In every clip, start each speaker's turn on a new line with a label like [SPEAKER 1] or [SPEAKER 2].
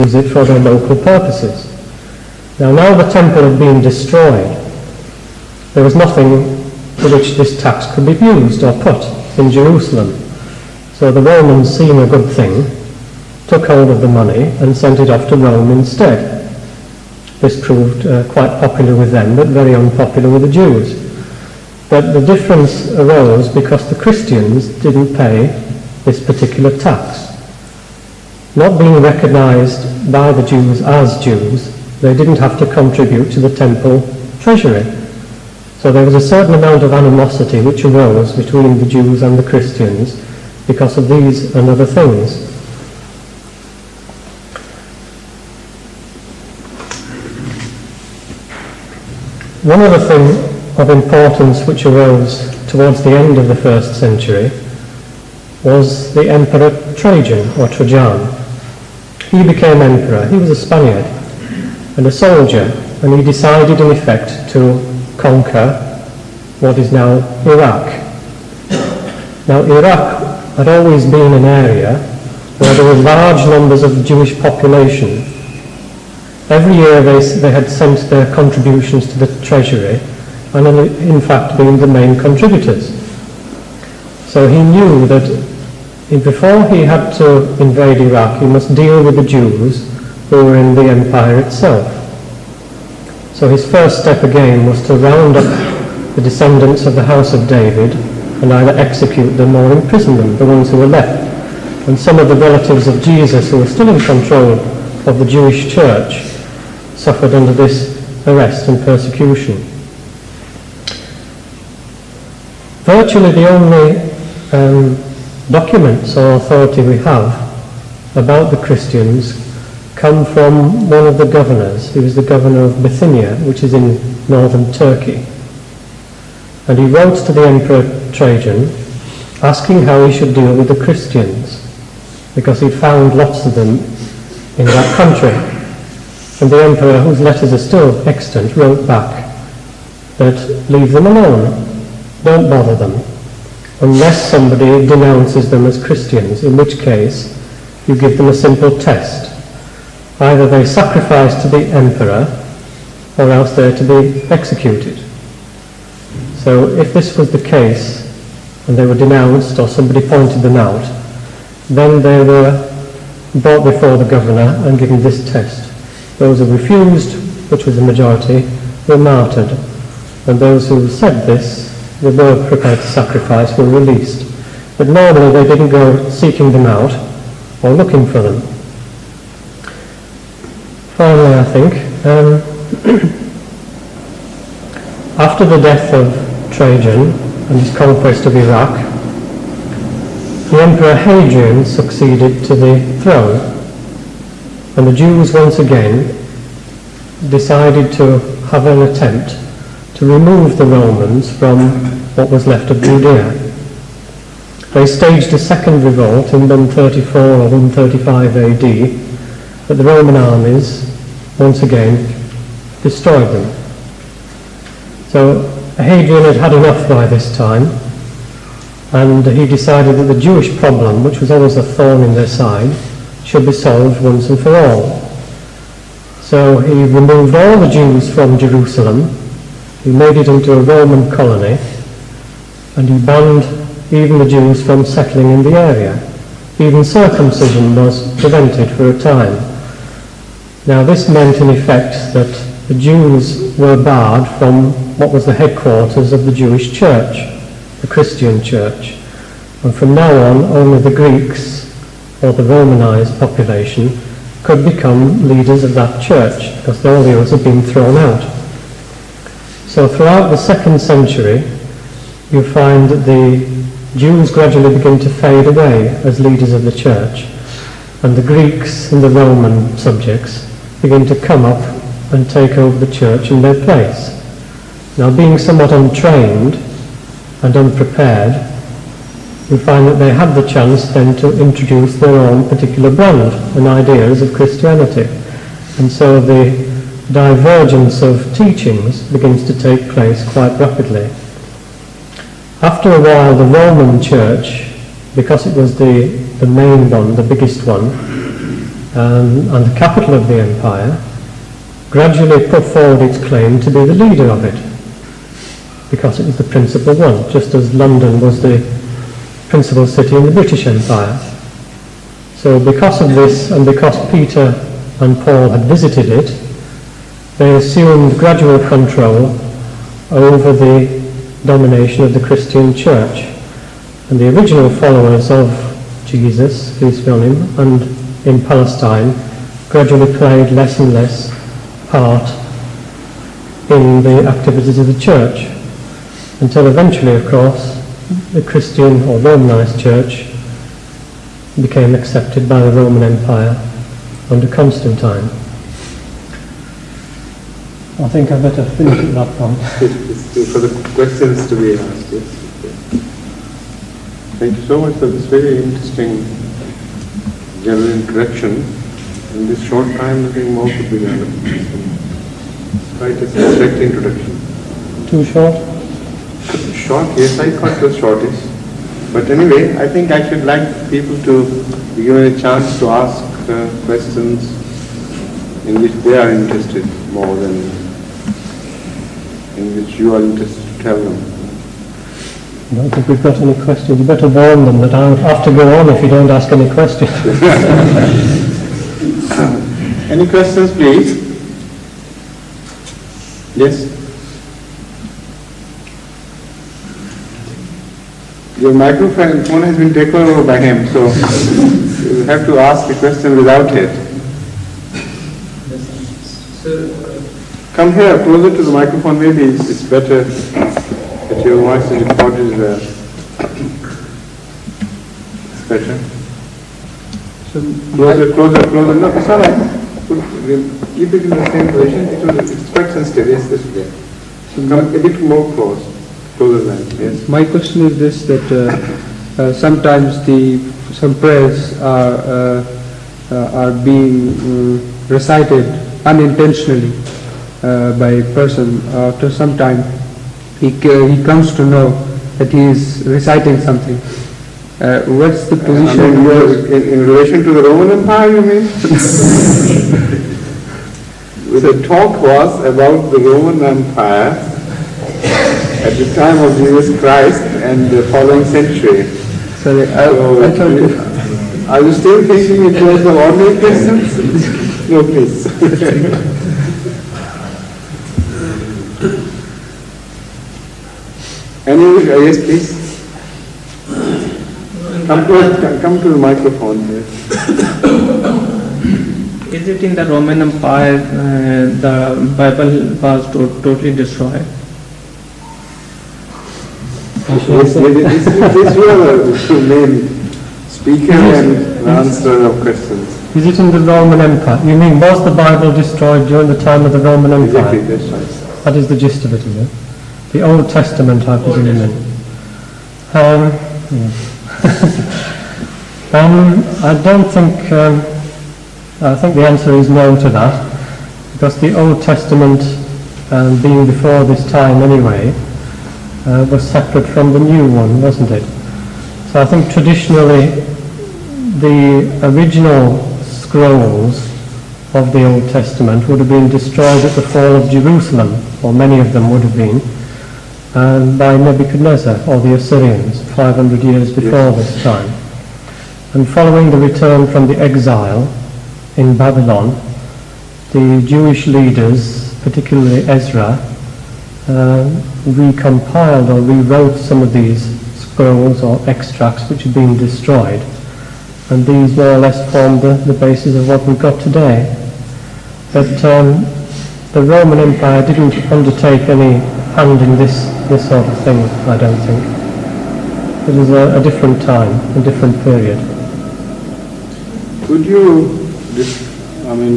[SPEAKER 1] use it for their local purposes. Now the temple had been destroyed, there was nothing for which this tax could be used or put in Jerusalem. So the Romans, seeing a good thing, took hold of the money and sent it off to Rome instead. This proved quite popular with them, but very unpopular with the Jews. But the difference arose because the Christians didn't pay this particular tax. Not being recognized by the Jews as Jews, they didn't have to contribute to the temple treasury. So there was a certain amount of animosity which arose between the Jews and the Christians because of these and other things. One other thing of importance which arose towards the end of the 1st century was the Emperor Trajan, or Trajan. He became emperor. He was a Spaniard and a soldier, and he decided in effect to conquer what is now Iraq. Now Iraq had always been an area where there were large numbers of Jewish population. Every year they had sent their contributions to the treasury and in fact been the main contributors. So he knew that before he had to invade Iraq, he must deal with the Jews who were in the empire itself. So his first step again was to round up the descendants of the house of David and either execute them or imprison them, the ones who were left. And some of the relatives of Jesus who were still in control of the Jewish church suffered under this arrest and persecution. Virtually the only documents or authority we have about the Christians come from one of the governors. He was the governor of Bithynia, which is in northern Turkey. And he wrote to the Emperor Trajan asking how he should deal with the Christians, because he'd found lots of them in that country. And the emperor, whose letters are still extant, wrote back that leave them alone, don't bother them, unless somebody denounces them as Christians, in which case you give them a simple test. Either they sacrifice to the emperor, or else they're to be executed. So if this was the case, and they were denounced, or somebody pointed them out, then they were brought before the governor and given this test. Those who refused, which was the majority, were martyred, and those who said this, they were prepared to sacrifice, were released. But normally they didn't go seeking them out or looking for them. Finally, I think, after the death of Trajan and his conquest of Iraq, the Emperor Hadrian succeeded to the throne, and the Jews once again decided to have an attempt to remove the Romans from what was left of Judea. They staged a second revolt in 134 or 135 AD, but the Roman armies once again destroyed them. So Hadrian had had enough by this time, and he decided that the Jewish problem, which was always a thorn in their side, should be solved once and for all. So he removed all the Jews from Jerusalem, he made it into a Roman colony, and he banned even the Jews from settling in the area. Even circumcision was prevented for a time. Now this meant in effect that the Jews were barred from what was the headquarters of the Jewish church, the Christian church. And from now on, only the Greeks, or the Romanized population, could become leaders of that church, because all the others had been thrown out. So throughout the 2nd century, you find that the Jews gradually begin to fade away as leaders of the church, and the Greeks and the Roman subjects begin to come up and take over the church in their place. Now, being somewhat untrained and unprepared, you find that they had the chance then to introduce their own particular brand and ideas of Christianity. And so the divergence of teachings begins to take place quite rapidly. After a while, the Roman church, because it was the main one, the biggest one, and the capital of the empire, gradually put forward its claim to be the leader of it, because it was the principal one, just as London was the principal city in the British Empire. So because of this, and because Peter and Paul had visited it, they assumed gradual control over the domination of the Christian church. And the original followers of Jesus, peace be on him, and in Palestine, gradually played less and less part in the activities of the church, until eventually, of course, the Christian or Romanized church became accepted by the Roman Empire under Constantine. I think I better finish at that point.
[SPEAKER 2] For the questions to be asked, yes. Thank you so much for this very interesting general introduction. In this short time, nothing more could be done. Quite a correct introduction.
[SPEAKER 1] Too short?
[SPEAKER 2] Short, yes, I thought it was shortish. But anyway, I think I should like people to be given a chance to ask questions in which they are interested more than in which you are interested to tell them.
[SPEAKER 1] I don't think we've got any questions. You better warn them that I'll have to go on if you don't ask any questions.
[SPEAKER 2] Any questions, please? Yes? Your microphone has been taken over by him, so you have to ask the question without it. Come here, closer to the microphone. Maybe it's better that your voice is recorded there. It's better. Closer. No, it's all right. Keep it in the same position. It's quite sensitive. Yes, this way. So come a bit more closer than. Yes.
[SPEAKER 3] My question is this: that sometimes some prayers are being recited unintentionally by a person. After some time, he comes to know that he is reciting something. What's the position?
[SPEAKER 2] In relation to the Roman Empire, you mean? The talk was about the Roman Empire at the time of Jesus Christ and the following century.
[SPEAKER 3] Sorry,
[SPEAKER 2] are you still thinking it was the ordinary questions? No, please. Yes, please. Come to the microphone here.
[SPEAKER 4] Is it in the Roman Empire the Bible was totally destroyed?
[SPEAKER 2] This you are the main speaker and answer of questions.
[SPEAKER 1] Is it in the Roman Empire? You mean, was the Bible destroyed during the time of the Roman Empire?
[SPEAKER 2] Exactly, that's right.
[SPEAKER 1] That is the gist of it, is it? The Old Testament, I presume. I don't think, I think the answer is no to that, because the Old Testament, being before this time anyway, was separate from the new one, wasn't it? So I think traditionally the original scrolls of the Old Testament would have been destroyed at the fall of Jerusalem, or many of them would have been, by Nebuchadnezzar or the Assyrians 500 years before this time. And following the return from the exile in Babylon, the Jewish leaders, particularly Ezra, recompiled or rewrote some of these scrolls or extracts which had been destroyed, and these more or less formed the basis of what we've got today. But the Roman Empire didn't undertake any hand in this sort of thing, I don't think. It was a different time, a different period.
[SPEAKER 2] Could you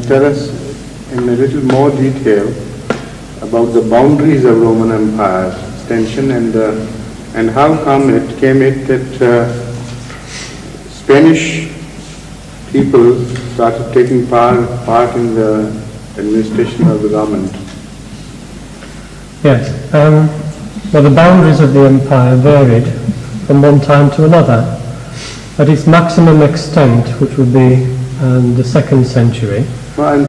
[SPEAKER 2] tell us in a little more detail about the boundaries of Roman Empire's extension and how come it came that Spanish people started taking part in the administration of the government?
[SPEAKER 1] Yes. Well, the boundaries of the empire varied from one time to another. At its maximum extent, which would be and the 2nd century.
[SPEAKER 2] Well,